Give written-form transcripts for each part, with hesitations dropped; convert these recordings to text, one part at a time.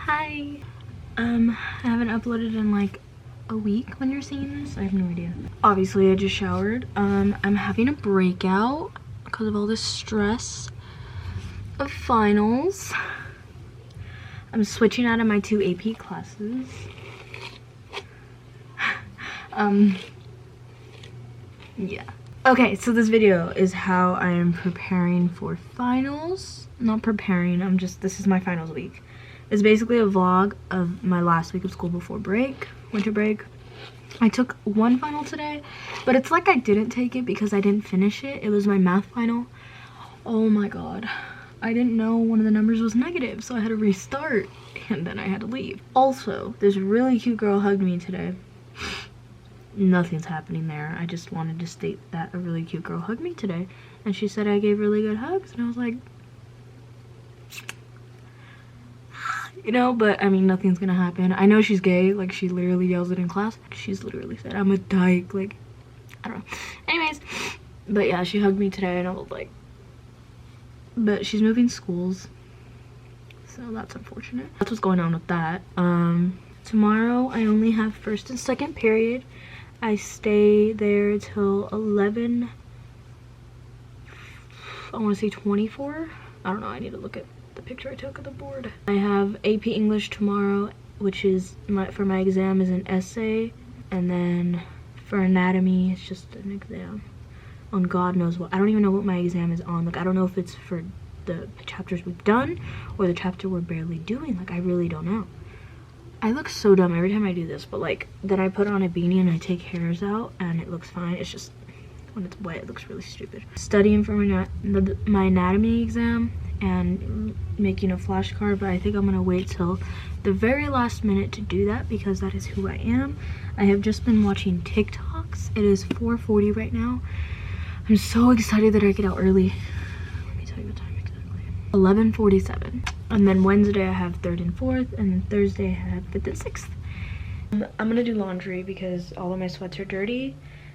Hi. I haven't uploaded in like a week when you're seeing this. I have no idea. Obviously, I just showered. I'm having a breakout because of all this stress of finals. I'm switching out of my 2 AP classes. Yeah. Okay, so this video is how I am preparing for finals. Not preparing, this is my finals week. It's basically a vlog of my last week of school before break, winter break. I took one final today, but it's like I didn't take it because I didn't finish it. It was my math final. Oh my god. I didn't know one of the numbers was negative, so I had to restart, and then I had to leave. Also, this really cute girl hugged me today. Nothing's happening there. I just wanted to state that a really cute girl hugged me today, and she said I gave really good hugs, and I was like, you know, but I mean, nothing's gonna happen. I know she's gay, like she literally yells it in class. She's literally said I'm a dyke, like, I don't know. Anyways, but yeah, she hugged me today, and I was like, but she's moving schools, so that's unfortunate. That's what's going on with that. Tomorrow I only have first and second period. I stay there till 11, I want to say 24. I don't know, I need to look at the picture I took of the board. I have AP English tomorrow, which is for my exam is an essay, and then for anatomy it's just an exam on God knows what. I don't even know what my exam is on. Like, I don't know if it's for the chapters we've done or the chapter we're barely doing. Like, I really don't know. I look so dumb every time I do this, but like, then I put on a beanie and I take hairs out and it looks fine. It's just when it's wet, it looks really stupid. Studying for my anatomy exam and making a flashcard, but I think I'm gonna wait till the very last minute to do that because that is who I am. I have just been watching TikToks. It is 4:40 right now. I'm so excited that I get out early. Let me tell you what time exactly. 11:47. And then Wednesday I have 3rd and 4th, and then Thursday I have 5th and 6th. I'm gonna do laundry because all of my sweats are dirty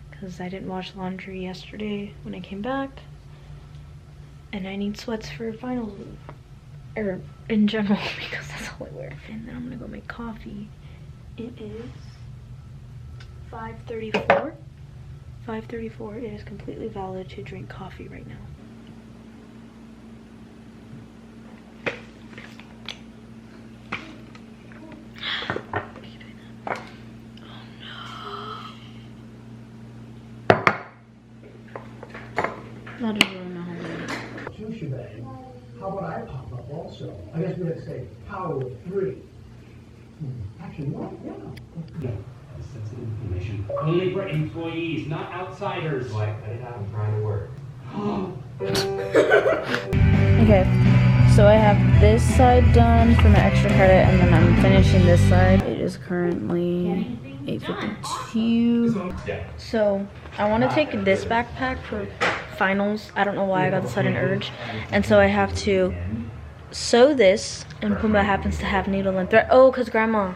because I didn't wash laundry yesterday when I came back. And I need sweats for finals, or in general, because that's all I wear. And then I'm gonna go make coffee. It is 5:34. 5:34. It is completely valid to drink coffee right now. That is really not hard. Two shebang. How about I pop up also? I guess we have to say power of 3. Actually, what? Yeah. That's sensitive information. Only for employees, not outsiders. Like, I didn't have them trying to work. Okay, so I have this side done for my extra credit, and then I'm finishing this side. It is currently 8:52. So I want to take this backpack for finals. I don't know why I got the sudden urge, and so I have to sew this, and Puma happens to have needle and thread. Oh, because grandma.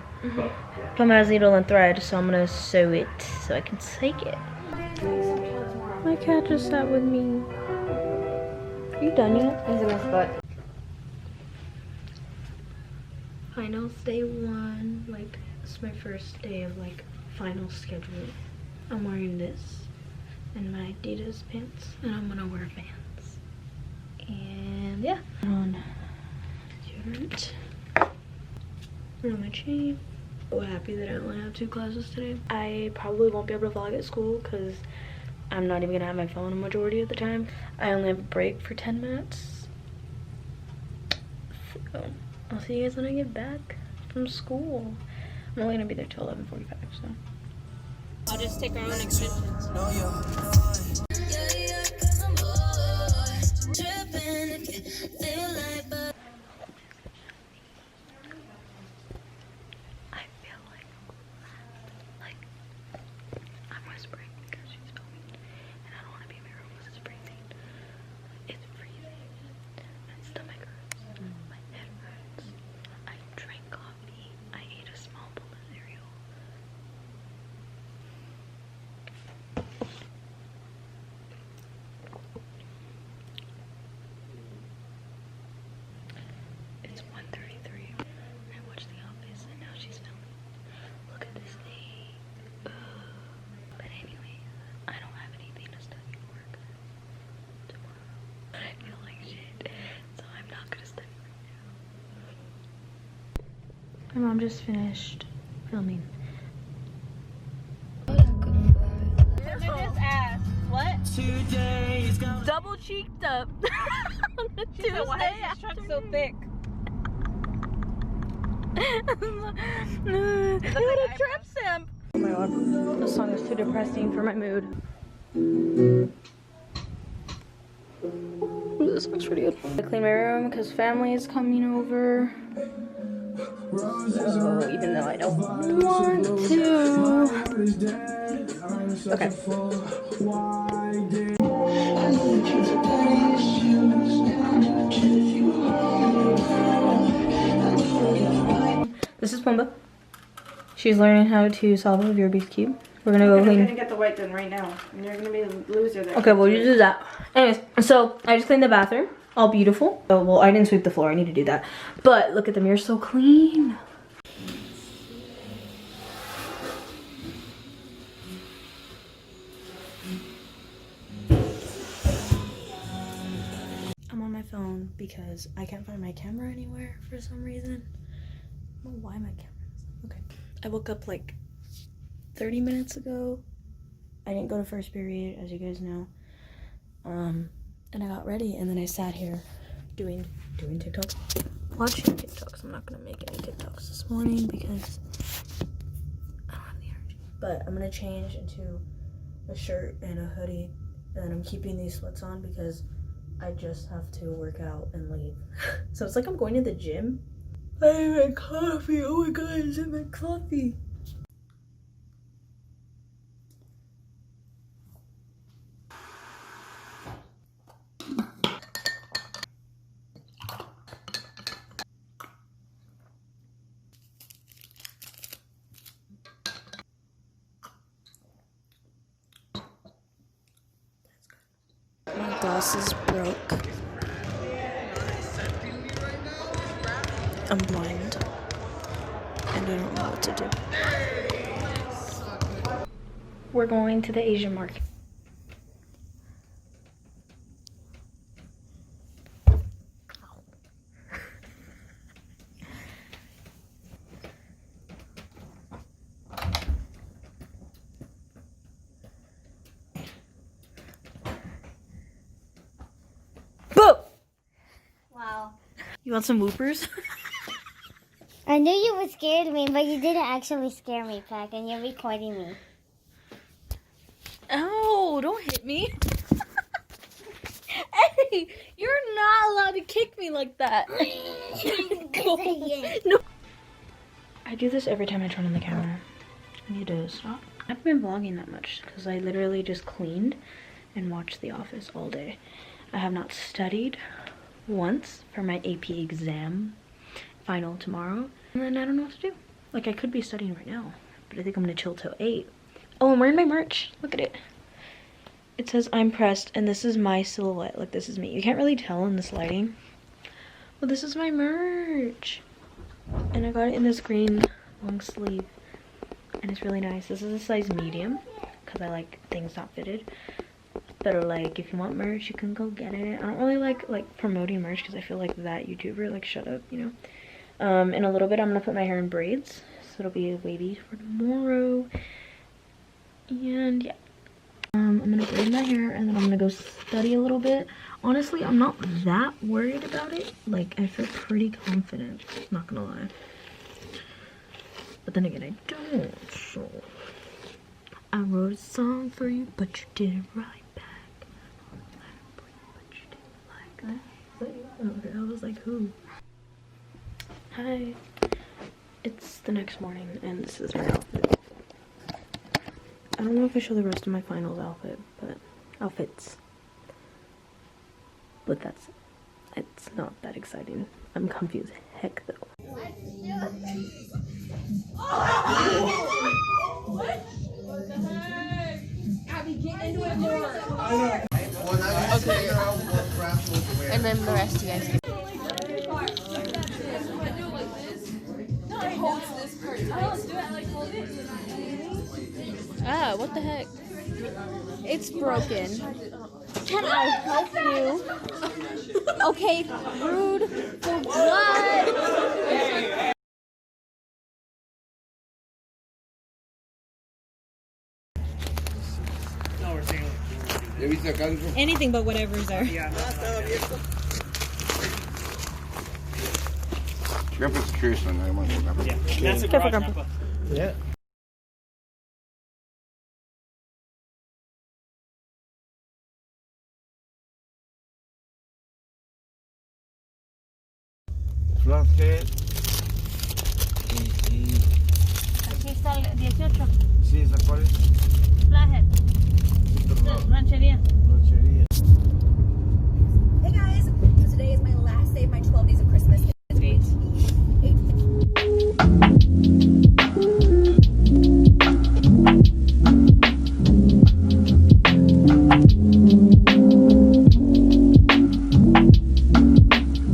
Puma has needle and thread, so I'm gonna sew it so I can take it. My cat just sat with me. Are you done yet? He's in his butt. Finals day 1, like, it's my first day of like final schedule. I'm wearing this and my Adidas pants, and I'm gonna wear Vans. And yeah, on deodorant. Put on my chain. So happy that I only have 2 classes today. I probably won't be able to vlog at school because I'm not even gonna have my phone a majority of the time. I only have a break for 10 minutes. So I'll see you guys when I get back from school. I'm only gonna be there till 11:45, so. I'll just take our own extensions. I feel like I'm whispering because she's filming, and I don't want to be in my room because it's freezing. It's freezing. My stomach hurts. My head hurts. I drank coffee. I ate a small bowl of cereal. My mom just finished filming. What? Double cheeked up. On a Tuesday. Why is this truck so thick? Look at a tramp stamp. Oh my god, this song is too depressing for my mood. Ooh, this song's pretty good. I clean my room because family is coming over. So even though I don't want to. Okay. This is Pumba. She's learning how to solve a Rubik's Cube. We're gonna go clean. I'm gonna get the white done right now, and you're gonna be the loser there. Okay, well, you do that. Anyways, so I just cleaned the bathroom. All beautiful. Oh, well, I didn't sweep the floor. I need to do that. But look at the mirror, so clean. I'm on my phone because I can't find my camera anywhere for some reason. I don't know why my camera's okay. I woke up like 30 minutes ago. I didn't go to first period, as you guys know. And I got ready, and then I sat here doing TikToks, watching TikToks. I'm not gonna make any TikToks this morning because I don't have the energy. But I'm gonna change into a shirt and a hoodie, and then I'm keeping these sweats on because I just have to work out and leave. So it's like I'm going to the gym. I have my coffee. Oh my god, it's in my coffee. My glasses broke. I'm blind. And I don't know what to do. We're going to the Asian market. Wow. You want some whoopers? I knew you were scared of me, but you didn't actually scare me, Pack, and you're recording me. Oh, don't hit me. Hey, you're not allowed to kick me like that. No. I do this every time I turn on the camera. I need to stop. I haven't been vlogging that much because I literally just cleaned and watched The Office all day. I have not studied once for my AP exam final tomorrow, and then I don't know what to do. Like, I could be studying right now, but I think I'm gonna chill till 8. Oh, I'm wearing my merch. Look at it. It says I'm pressed, and this is my silhouette. Like, this is me. You can't really tell in this lighting, but this is my merch, and I got it in this green long sleeve, and it's really nice. This is a size medium because I like things not fitted. But like, if you want merch, you can go get it. I don't really like promoting merch because I feel like that YouTuber, like, shut up, you know. In a little bit, I'm gonna put my hair in braids, so it'll be wavy for tomorrow. And yeah, I'm gonna braid my hair, and then I'm gonna go study a little bit. Honestly, I'm not that worried about it. Like, I feel pretty confident, not gonna lie. But then again, I don't. So I wrote a song for you, but you didn't write. Okay, I was like, who? Hi. It's the next morning, and this is my outfit. I don't know if I show the rest of my finals outfit, but outfits. But it's not that exciting. I'm confused. Heck, though. What the heck? Abby, get into it more. Okay. And then the rest you guys can. Ah, what the heck? It's broken. Can I help you? Okay, rude for what? Anything but whatever's there. Grandpa's curious on that. I want to go grandpa. Yeah. That's a garage, Grandpa. Yeah. Flathead. Aquí está el 18. Sí, ¿esa cuál es? Flathead. Ranchería. Ranchería. Hey guys, so today is my last day of my 12 days of Christmas.